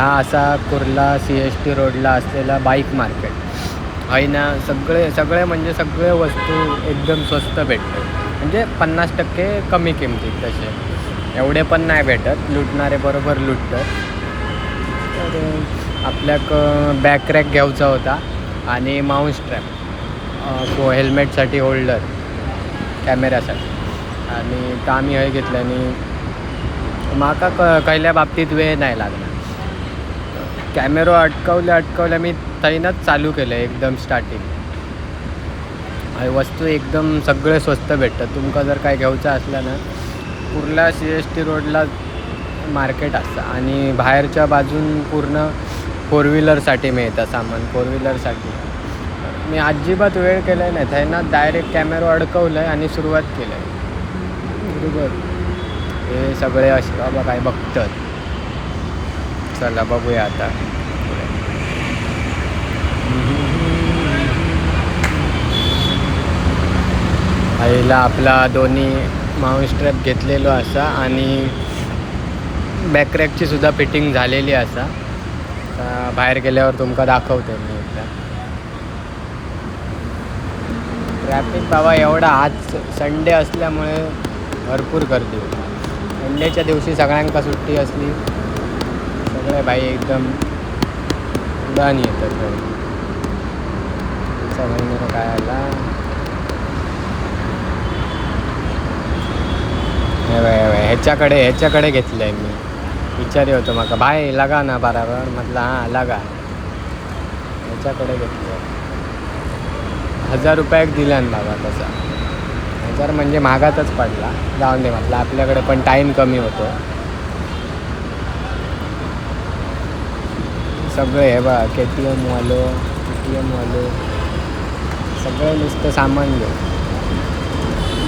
ह्या असा कुर्ला CST रोडला असलेला बाईक मार्केट आहे ना. सगळे म्हणजे सगळे वस्तू एकदम स्वस्त भेटतात, म्हणजे 50% कमी किमतीत. तसे एवढे पण नाही भेटत, लुटणारे बरोबर लुटतात. तर आपल्याक बॅकरॅक घ्यायचा होता आणि माउंट स्ट्रॅप हेल्मेटसाठी होल्डर कॅमेऱ्यासाठी. आणि तर आम्ही हे घेतलं आणि माका पहिल्या बाबतीत वेळ नाही लागला. कॅमेरो अटकवल्या मी थैनच चालू केलं एकदम स्टार्टिंग. आणि वस्तू एकदम सगळे स्वस्त भेटतात. तुमका जर काय घ्यायचं असलं ना, कुर्ला CST रोडला मार्केट असतं आणि बाहेरच्या बाजून पूर्ण 4 व्हीलरसाठी मिळतं सामान. 4 व्हीलरसाठी मी अजिबात वेळ केला आहे नाही. थैना डायरेक्ट कॅमेरो अडकवलं आहे आणि सुरुवात केलं आहे. बरोबर, हे सगळे असे बाबा काय बघतात. चला बघूया आता. आईला आपला दोन्ही माउंट स्ट्रॅप घेतलेलो असा आणि बॅकरॅकची सुद्धा फिटिंग झालेली असा. बाहेर गेल्यावर तुमका दाखवते मी एकदा. ट्रॅफिक बाबा एवढा, आज संडे असल्यामुळे भरपूर गर्दी होती. संडेच्या दिवशी सगळ्यांका सुट्टी असली, सगळे बाई एकदम उडान येतात. पुढचा महिन्याला काय आला ह्याच्याकडे घेतलं आहे मी. विचारी होतो माका भाई लगा ना बराबर, म्हटलं हां लगा. ह्याच्याकडे घेतलं 1000 रुपयाक दिल्यान बाबा. तसा 1000 म्हणजे महागातच पडला. जाऊन दे म्हटलं, आपल्याकडे पण टाईम कमी होतो. सगळे हे बघा KTM वालो सगळं नुसतं सामान घेऊ.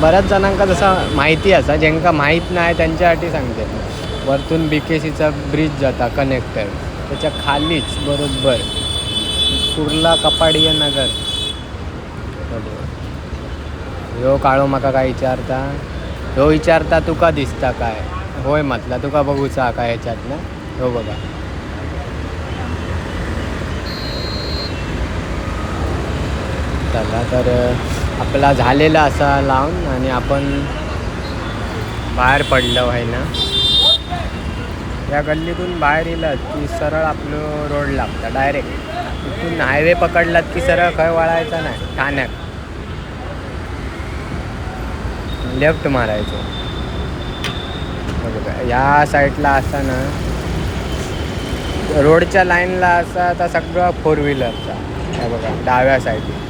बऱ्याच जणांका जसं माहिती असा, ज्यांका माहीत नाही त्यांच्यासाठी सांगते. वरतून BKCचा ब्रिज जाता कनेक्टर, त्याच्या खालीच बरोबर कुर्ला कपाडिया नगर. ह्यो काळो माका काय विचारता तुका दिसता काय. होय म्हटलं, तुका बघूचा काय ह्याच्यात ना. हो बघा, चला तर आपला झालेला असा लावून आणि आपण बाहेर पडलो आहे ना. या गल्लीतून बाहेर येलात की सरळ आपलं रोड लागतं डायरेक्ट. इथून हायवे पकडलात की सरळ खय वळायचा नाही, ठाण्यात लेफ्ट मारायचं. बघा या साईडला असा ना, रोडच्या लाईनला असा आता सगळं 4 व्हीलरचा. हे बघा डाव्या साईडला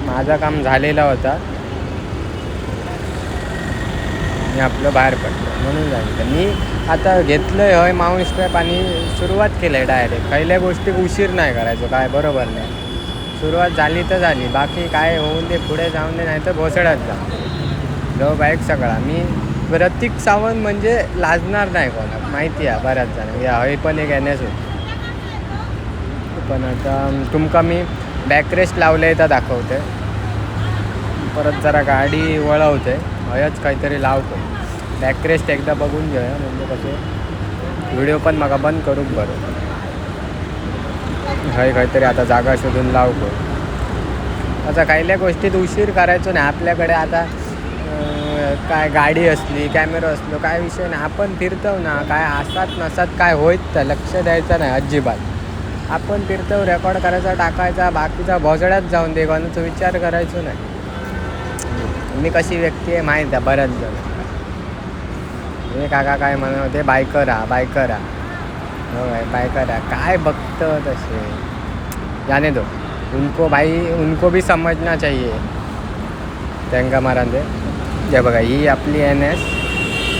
माझं काम झालेला होता आणि आपलं बाहेर पडलं म्हणून जायचं. मी आता घेतलं आहे होय माउंट स्ट्रॅप आणि सुरुवात केलं आहे डायरेक्ट. पहिल्या गोष्टी उशीर नाही करायचो, काय बरोबर नाही. सुरुवात झाली तर झाली, बाकी काय होऊन दे, पुढे जाऊन दे, नाही तर भोसड्यात जा. जो बाईक सगळा मी प्रतीक सावंत म्हणजे लाजणार नाही कोणाला, माहिती आहे बऱ्याच जण. या हवी पण एक NS होती. पण आता तुमका मी बॅकरेस्ट लावले तर दाखवते. परत जरा गाडी वळवते, हयच काहीतरी लावतो. बॅकरेस्ट एकदा बघून घेऊया, म्हणजे कसे व्हिडिओ पण मग बंद करूक बरं. हय काहीतरी आता जागा शोधून लावतो. आता काहील्या गोष्टीत उशीर करायचो नाही. आपल्याकडे आता काय गाडी असली, कॅमेरा असलो, काय विषय नाही. आपण फिरतो ना, काय असतात नसतात काय होईत तर लक्ष द्यायचं नाही अजिबात. आपण फिरतो, रेकॉर्ड करायचा, टाकायचा, बाकीचा भोसड्यात जाऊन दे, कोणाचा विचार करायचो नाही. मी कशी व्यक्ती आहे माहीत आहे बऱ्याच जण. हे काका काय म्हणत होते, बायकर हा. हो बायकर हा, काय बघतं तसे जाने दो. उनको भी समजना चाहिए. त्यांका मारान दे. जे बघा ही आपली NS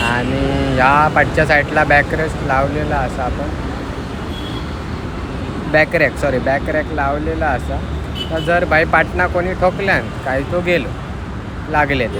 आणि ह्या पाठच्या साईडला बॅकरेस्ट लावलेला असा आपण. बॅकरॅक लावलेला असा. तर जर बाई पाटणा कोणी ठोकल्यान काय तो गेलो लागले ते.